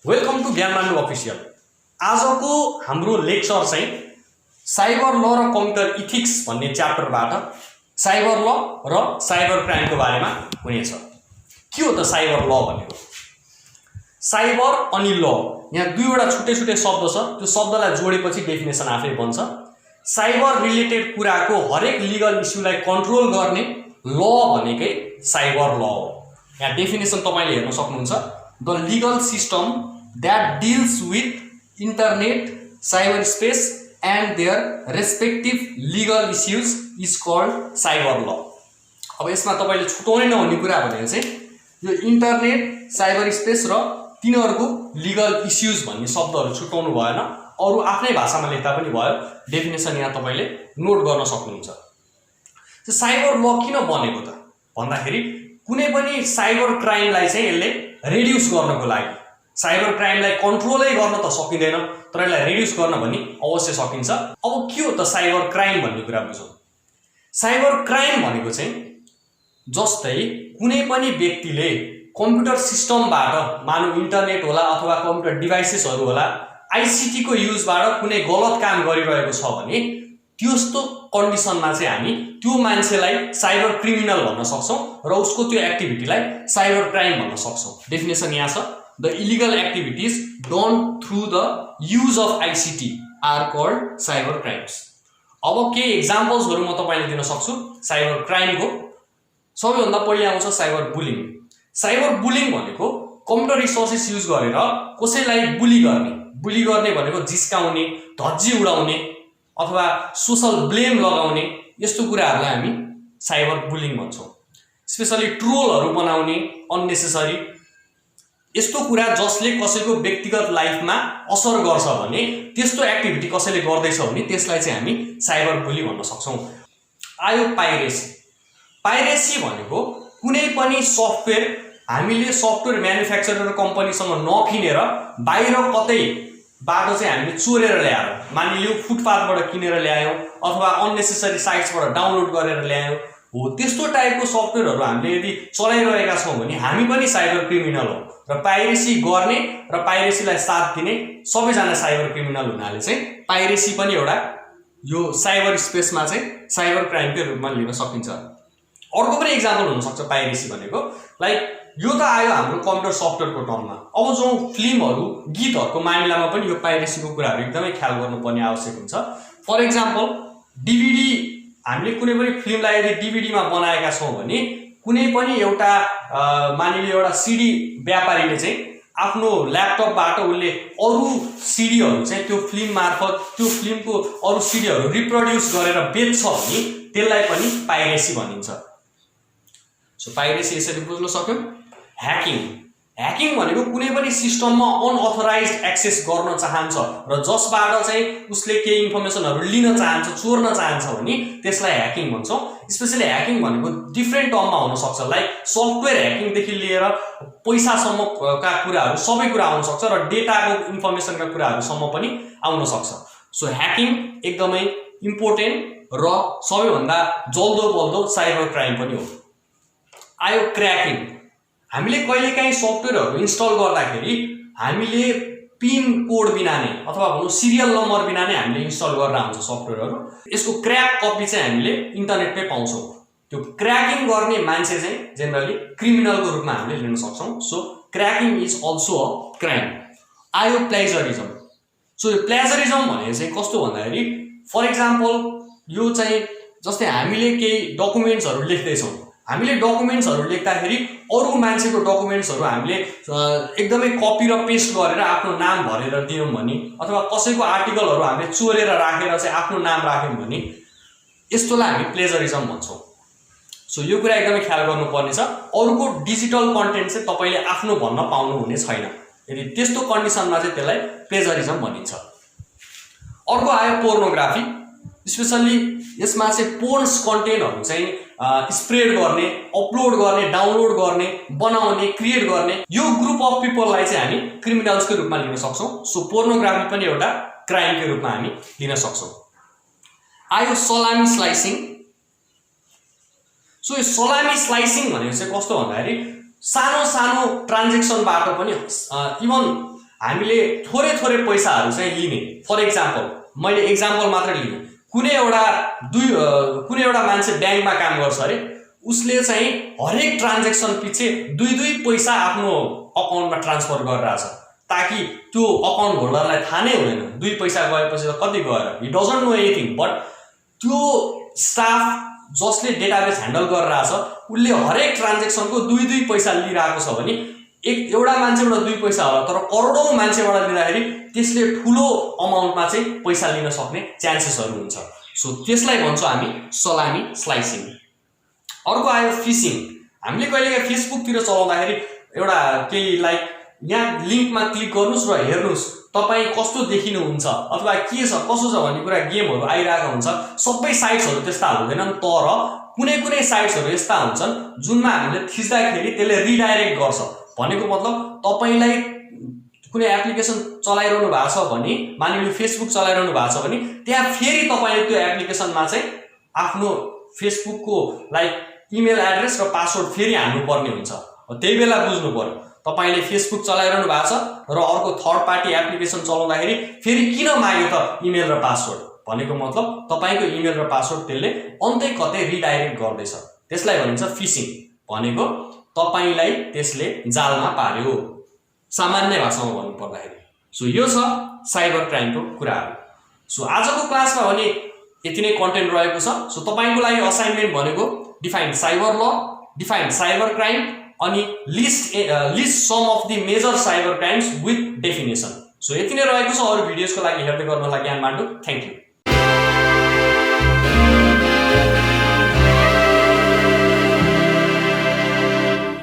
Welcome two ज्ञानमाण्डु official. आजको हाम्रो lecture चाहिँ साइबर ल र कम्प्युटर इथिक्स भन्ने च्याप्टरबाट साइबर ल र साइबर क्राइमको बारेमा हुनेछ। के हो त साइबर ल भनेको? साइबर अनि ल यहाँ दुईवटा छुट्टै छुट्टै शब्द छ, त्यो शब्दलाई जोडेपछि डेफिनेसन आफै बन्छ। साइबर रिलेटेड कुराको हरेक लिगल इस्युलाई कन्ट्रोल गर्ने ल भनेकै साइबर ल हो। यहाँ डेफिनेसन तपाईले हेर्न सक्नुहुन्छ। The legal system that deals with internet, cyberspace and their respective legal issues is called cyber law। अब यसमा तपाईले छुटाउनै नहुने कुरा भनेको चाहिँ यो इन्टरनेट, साइबर स्पेस र तिनीहरुको लिगल इस्युज भन्ने शब्दहरु छुटाउनु भएन, अरु आफ्नै भाषामा लेख्दा पनि भयो। डेफिनेसन यहाँ तपाईले नोट गर्न सक्नुहुन्छ। त्यो साइबर ल किन बनेको त भन्दाखेरि कुनै पनि साइबर क्राइमलाई चाहिँ यसले रिड्युस गर्नको लागि, साइबर क्राइमलाई कन्ट्रोलै गर्न त सकिँदैन तर यसलाई रिड्युस गर्न पनि अवश्य सकिन्छ। अब के हो त साइबर क्राइम भन्ने कुरा बुझौँ। साइबर क्राइम भनेको चाहिँ जस्तै कुनै पनि व्यक्तिले कम्प्युटर सिस्टमबाट, मानव इन्टरनेट होला अथवा कम्प्युटर डिभाइसेसहरु होला, आईसीटी को युजबाट कुनै गलत काम गरिरहेको छ भने त्यस्तो कन्डिसनमा चाहिँ हामी त्यो मान्छेलाई साइबर क्रिमिनल भन्न सक्छौं र उसको त्यो एक्टिभिटीलाई साइबर क्राइम भन्न सक्छौं। डेफिनेसन यहाँ छ। The illegal activities done through the use of ICT are called cyber crimes। अब के एक्जाम्पल्सहरु म तपाईलाई दिन सक्छु साइबर क्राइमको। सबैभन्दा पहिलो आउँछ साइबर बुलिङ। साइबर बुलिङ भनेको कम्प्युटर रिसोर्सेस युज गरेर कसैलाई बुली गर्ने भनेको जिस्काउने, धज्जी उडाउने अथवा सोशल ब्लेम लगाउने, यस्तो कुराहरुलाई हामी साइबर बुलिङ भन्छौं। स्पेशली ट्रोलहरु बनाउने अननेसेसरी, यस्तो कुरा जसले कसैको व्यक्तिगत लाइफमा असर गर्छ भने, त्यस्तो एक्टिभिटी कसैले गर्दैछ भने त्यसलाई चाहिँ हामी साइबर बुली भन्न सक्छौं। आयो पाइरेसी। पाइरेसी भनेको कुनै पनि सफ्टवेयर हामीले सफ्टवेयर म्यानुफ्याक्चरर कम्पनीसँग नकिनेर बाहिर कतैबाट चाहिँ हामीले चोरेर ल्याएर, मानिलियो फुटपाथबाट किनेर ल्यायौं अथवा अननेसेसरी साइट्सबाट डाउनलोड गरेर ल्यायौं हो, त्यस्तो टाइपको सफ्टवेयरहरु हामीले यदि चलाइरहेका छौं भने हामी पनि साइबर क्रिमिनल हो। र पाइरेसी गर्ने र पाइरेसीलाई साथ दिने सबैजना साइबर क्रिमिनल हुनाले चाहिँ पाइरेसी पनि एउटा यो साइबर स्पेसमा चाहिँ साइबर क्राइमकै रूपमा लिन सकिन्छ। अर्को पनि एक्जाम्पल हुन सक्छ पाइरेसी भनेको, लाइक यो त आयो हाम्रो कम्प्युटर सफ्टवेयरको टर्ममा। अब जो फिल्महरु, गीतहरुको मामिलामा पनि यो पाइरेसीको कुराहरु एकदमै ख्याल गर्नुपर्ने आवश्यक हुन्छ। फर एक्जाम्पल डीवीडी, हामीले कुनै पनि फिल्मलाई यदि डीवीडीमा बनाएका छौं भने कुनै पनि एउटा मानिलियो एउटा सीडी व्यापारीले चाहिँ आफ्नो ल्यापटपबाट उसले अरु सीडीहरु चाहिँ त्यो फिल्म मार्फत त्यो फिल्मको अरु सीडीहरु रिप्रोड्युस गरेर बेच्छ भने त्यसलाई पनि पाइरेसी भनिन्छ। सो पाइरेसी यसरी बुझ्न सक्यौ। ह्याकिङ भनेको कुनै पनि सिस्टममा अनअथराइज्ड एक्सेस गर्न चाहन्छ र जसबाट चाहिँ उसले केही इन्फर्मेसनहरु लिन चाहन्छ, चोर्न चाहन्छ भने त्यसलाई ह्याकिङ भन्छौं। स्पेशली ह्याकिङ भनेको डिफरेन्ट टर्ममा हुन सक्छ, लाइक सफ्टवेयर ह्याकिङ देखि लिएर पैसासम्मका कुराहरु सबै कुरा आउन सक्छ र डेटाको इन्फर्मेसनका कुराहरुसम्म पनि आउन सक्छ। सो ह्याकिङ एकदमै इम्पोर्टेन्ट र सबैभन्दा जल्दो बल्दो साइबर क्राइम पनि हो। आयो क्र्याकिङ। हामीले कहिलेकाहीँ सफ्टवेयरहरु इन्स्टल गर्दाखेरि हामीले पिन कोड बिना नै अथवा भनौं सिरियल नम्बर बिना नै हामीले इन्स्टल गरेर आउँछ सफ्टवेयरहरु। यसको क्र्याक कपी चाहिँ हामीले इन्टरनेटमै पाउँछौं। त्यो क्र्याकिङ गर्ने मान्छे चाहिँ जेनरली क्रिमिनलको रूपमा हामीले लिन सक्छौं। So cracking is also a crime. आयो प्लेजरिजम। सो यो प्लेजरिजम भनेको चाहिँ कस्तो भन्दाखेरि फर एक्जाम्पल यो चाहिँ जस्तै हामीले केही डकुमेन्ट्सहरु लेख्दै छौं, हामीले डकुमेन्ट्सहरु लेख्दाखेरि अरु मान्छेको डकुमेन्ट्सहरु हामीले एकदमै कपी र पेस्ट गरेर आफ्नो नाम भरेर दियौं भने अथवा कसैको आर्टिकलहरु हामीले चोरेर राखेर चाहिँ आफ्नो नाम राख्यौं भने यस्तोलाई हामी प्लेजरिजम भन्छौं। सो यो कुरा एकदमै ख्याल गर्नुपर्ने छ। अरुको डिजिटल कन्टेन्ट चाहिँ तपाईले आफ्नो भन्न पाउनु हुने छैन। यदि त्यस्तो कन्डिसनमा चाहिँ त्यसलाई प्लेजरिजम भनिन्छ। अर्को आयो पोर्नोग्राफी। स्पेशली यसमा चाहिँ पोर्न्स कन्टेन्टहरु चाहिँ स्प्रेड गर्ने, अपलोड गर्ने, डाउनलोड गर्ने, बनाउने, क्रिएट गर्ने, यो ग्रुप अफ पिपललाई चाहिँ हामी क्रिमिनल्सको रूपमा लिन सक्छौं। सो पोर्नोग्राफी पनि एउटा क्राइमको रूपमा हामी लिन सक्छौं। आयो सलामी स्लाइसिङ। सो यो सलामी स्लाइसिङ भनेको चाहिँ कस्तो भन्दाखेरि सानो सानो ट्रान्ज्याक्सनबाट पनि इभन हामीले थोरै थोरै पैसाहरू चाहिँ लिने। फर एक्जाम्पल मैले एक्जाम्पल मात्र लिएँ, कुनै एउटा मान्छे ब्याङ्कमा काम गर्छ अरे, उसले चाहिँ हरेक ट्रान्जेक्सन पछि 2 पैसा आफ्नो अकाउन्टमा ट्रान्सफर गरिरहेछ, ताकि त्यो अकाउन्ट होल्डरलाई थाहा नै हुँदैन 2 पैसा गएपछि त कति गएर, he doesn't know anything. But त्यो स्टाफ जसले डेटाबेस ह्यान्डल गरिरहेछ उसले हरेक ट्रान्जेक्सनको 2 पैसा लिइरहेको छ भने एउटा मान्छेबाट 2 पैसा होला, तर करोडौं मान्छेबाट लिँदाखेरि त्यसले ठुलो अमाउन्टमा चाहिँ पैसा लिन सक्ने चान्सेसहरू हुन्छ। सो त्यसलाई भन्छौँ हामी सलामी स्लाइसिङ। अर्को आयो फिसिङ। हामीले कहिलेकाहीँ फेसबुकतिर चलाउँदाखेरि एउटा केही लाइक यहाँ लिङ्कमा क्लिक गर्नुस् र हेर्नुस् तपाईँ कस्तो देखिनुहुन्छ अथवा के छ कसो छ भन्ने कुरा गेमहरू आइरहेको हुन्छ। सबै साइट्सहरू त्यस्ता हुँदैनन्, तर कुनै साइट्सहरू यस्ता हुन्छन् जुनमा हामीले थिच्दाखेरि त्यसले रिडाइरेक्ट गर्छ। भनेको मतलब तपाईलाई कुनै एप्लिकेसन चलाइरहनु भएको छ भने, मानिलिनु फेसबुक चलाइरहनु भएको छ भने त्यहाँ फेरि तपाईले त्यो एप्लिकेसनमा चाहिँ आफ्नो फेसबुकको लाइक इमेल एड्रेस र पासवर्ड फेरि हाल्नु पर्ने हुन्छ। त्यही बेला बुझ्नु पर्यो तपाईले फेसबुक चलाइरहनु भएको छ र अर्को थर्ड पार्टी एप्लिकेसन चलाउँदाखेरि फेरि किन माग्यो त इमेल र पासवर्ड। भनेको मतलब तपाईको इमेल र पासवर्ड त्यसले अन्तै कतै रिडाइरेक्ट गर्दैछ। त्यसलाई भनिन्छ फिसिङ। भनेको तपाईलाई त्यसले जालमा पार्यो, सामान्य भाषामा भन्नु पर्दाखेरि। सो यो छ साइबर क्राइमको कुराहरू। सो आजको क्लासमा भने यति नै कन्टेन्ट रहेको छ। सो तपाईको लागि असाइनमेन्ट भनेको define cyber law, define cyber crime, अनि list some of the major cyber crimes with definition. So यति नै रहेको छ। अरू भिडियोजको लागि हेर्दै गर्नु होला ज्ञान बाण्डु। Thank you.